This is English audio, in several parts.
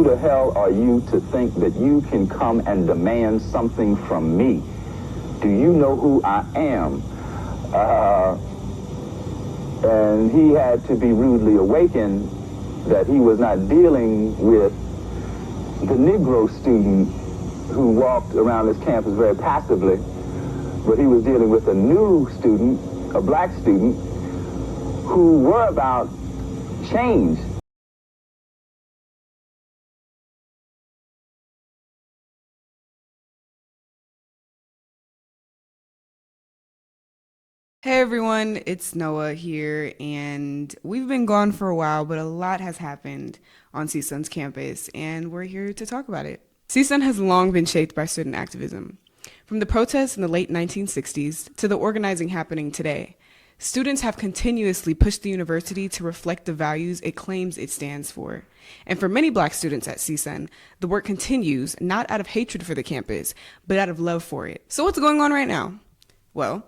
who the hell are you to think that you can come and demand something from me? Do you know who I am? And he had to be rudely awakened that he was not dealing with the Negro student who walked around this campus very passively, but he was dealing with a new student, a black student, who were about change. Hey everyone, it's Noah here, and we've been gone for a while, but a lot has happened on CSUN's campus, and we're here to talk about it. CSUN has long been shaped by student activism. From the protests in the late 1960s to the organizing happening today, students have continuously pushed the university to reflect the values it claims it stands for. And for many black students at CSUN, the work continues not out of hatred for the campus, but out of love for it. So what's going on right now? Well,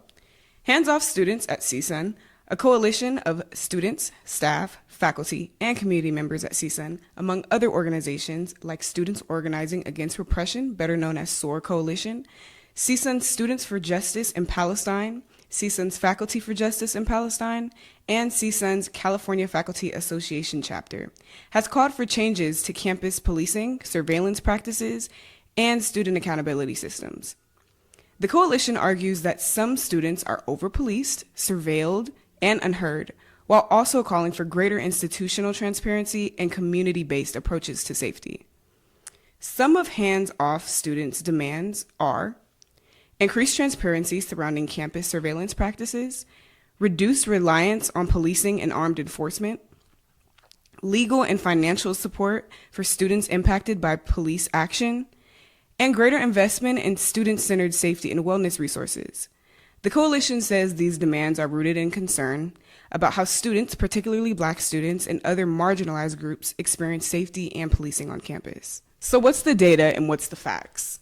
Hands Off Students at CSUN, a coalition of students, staff, faculty, and community members at CSUN, among other organizations like Students Organizing Against Repression, better known as SOAR Coalition, CSUN's Students for Justice in Palestine, CSUN's Faculty for Justice in Palestine, and CSUN's California Faculty Association chapter, has called for changes to campus policing, surveillance practices, and student accountability systems. The coalition argues that some students are over-policed, surveilled, and unheard, while also calling for greater institutional transparency and community-based approaches to safety. Some of Hands Off Students' demands are increased transparency surrounding campus surveillance practices, reduced reliance on policing and armed enforcement, legal and financial support for students impacted by police action, and greater investment in student-centered safety and wellness resources. The coalition says these demands are rooted in concern about how students, particularly black students and other marginalized groups, experience safety and policing on campus. So what's the data and what's the facts?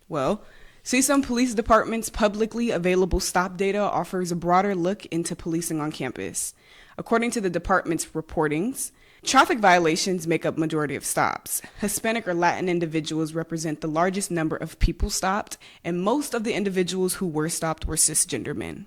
Well, CSUN Police Department's publicly available stop data offers a broader look into policing on campus. According to the department's reportings, traffic violations make up majority of stops. Hispanic or Latin individuals represent the largest number of people stopped, and most of the individuals who were stopped were cisgender men.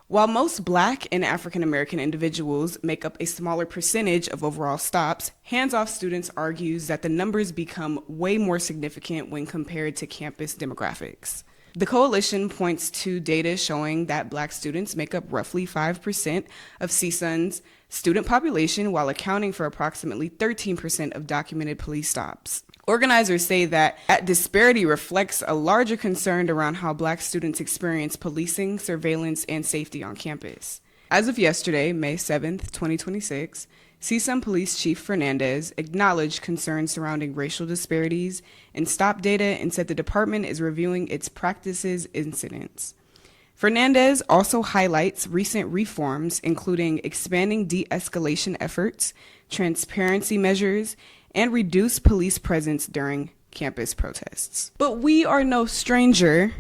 While most Black and African American individuals make up a smaller percentage of overall stops, Hands Off Students argues that the numbers become way more significant when compared to campus demographics. The coalition points to data showing that Black students make up roughly 5% of CSUN's student population, while accounting for approximately 13% of documented police stops. Organizers say that disparity reflects a larger concern around how Black students experience policing, surveillance, and safety on campus. As of yesterday, May 7th, 2026, CSUN Police Chief Fernandez acknowledged concerns surrounding racial disparities in stop data and said the department is reviewing its practices incidents. Fernandez also highlights recent reforms, including expanding de-escalation efforts, transparency measures, and reduced police presence during campus protests. But we are no stranger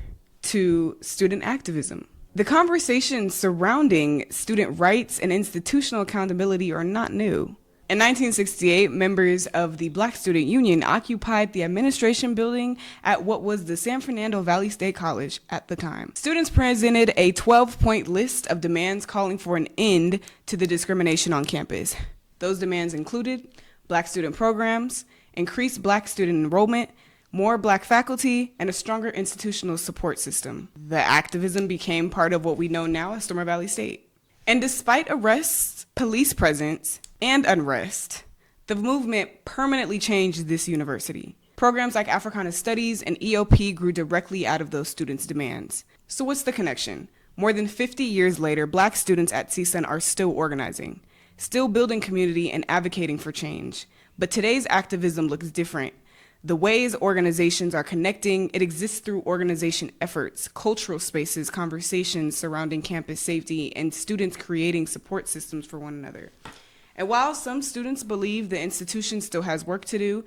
to student activism. The conversations surrounding student rights and institutional accountability are not new. In 1968, members of the Black Student Union occupied the administration building at what was the San Fernando Valley State College at the time. Students presented a 12-point list of demands calling for an end to the discrimination on campus. Those demands included Black student programs, increased Black student enrollment, more Black faculty, and a stronger institutional support system. The activism became part of what we know now as Stormer Valley State. And despite arrests, police presence, and unrest, the movement permanently changed this university. Programs like Africana Studies and EOP grew directly out of those students' demands. So what's the connection? More than 50 years later, Black students at CSUN are still organizing, still building community and advocating for change. But today's activism looks different. The ways organizations are connecting, it exists through organization efforts, cultural spaces, conversations surrounding campus safety, and students creating support systems for one another. And while some students believe the institution still has work to do,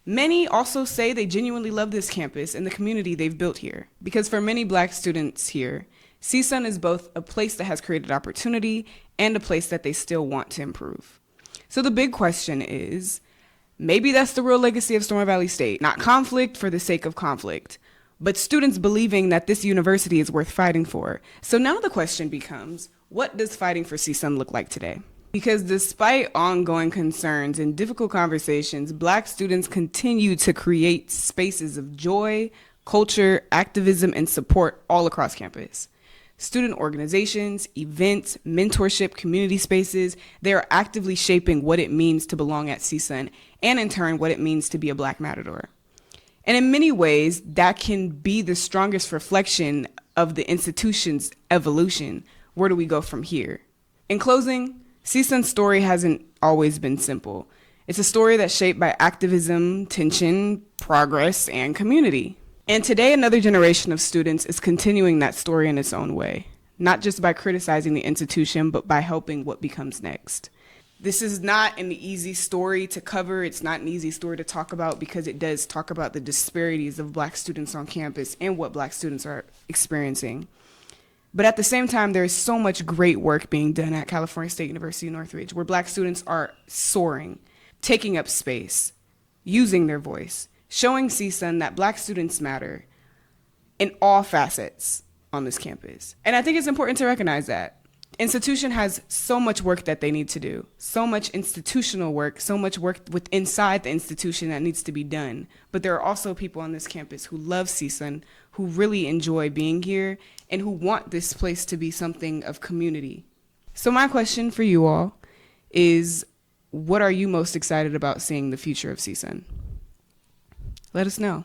many also say they genuinely love this campus and the community they've built here. Because for many Black students here, CSUN is both a place that has created opportunity and a place that they still want to improve. So the big question is, Maybe that's the real legacy of Storm Valley State. Not conflict for the sake of conflict, but students believing that this university is worth fighting for. So now the question becomes, what does fighting for CSUN look like today? Because despite ongoing concerns and difficult conversations, Black students continue to create spaces of joy, culture, activism, and support all across campus. Student organizations, events, mentorship, community spaces, they are actively shaping what it means to belong at CSUN, and in turn, what it means to be a Black Matador. And in many ways, that can be the strongest reflection of the institution's evolution. Where do we go from here? In closing, CSUN's story hasn't always been simple. It's a story that's shaped by activism, tension, progress, and community. And today, another generation of students is continuing that story in its own way, not just by criticizing the institution, but by helping what becomes next. This is not an easy story to cover. It's not an easy story to talk about because it does talk about the disparities of Black students on campus and what Black students are experiencing. But at the same time, there is so much great work being done at California State University Northridge, where Black students are soaring, taking up space, using their voice, showing CSUN that Black students matter in all facets on this campus. And I think it's important to recognize that. Institution has so much work that they need to do, so much institutional work, so much work inside the institution that needs to be done. But there are also people on this campus who love CSUN, who really enjoy being here, and who want this place to be something of community. So my question for you all is, what are you most excited about seeing the future of CSUN? Let us know.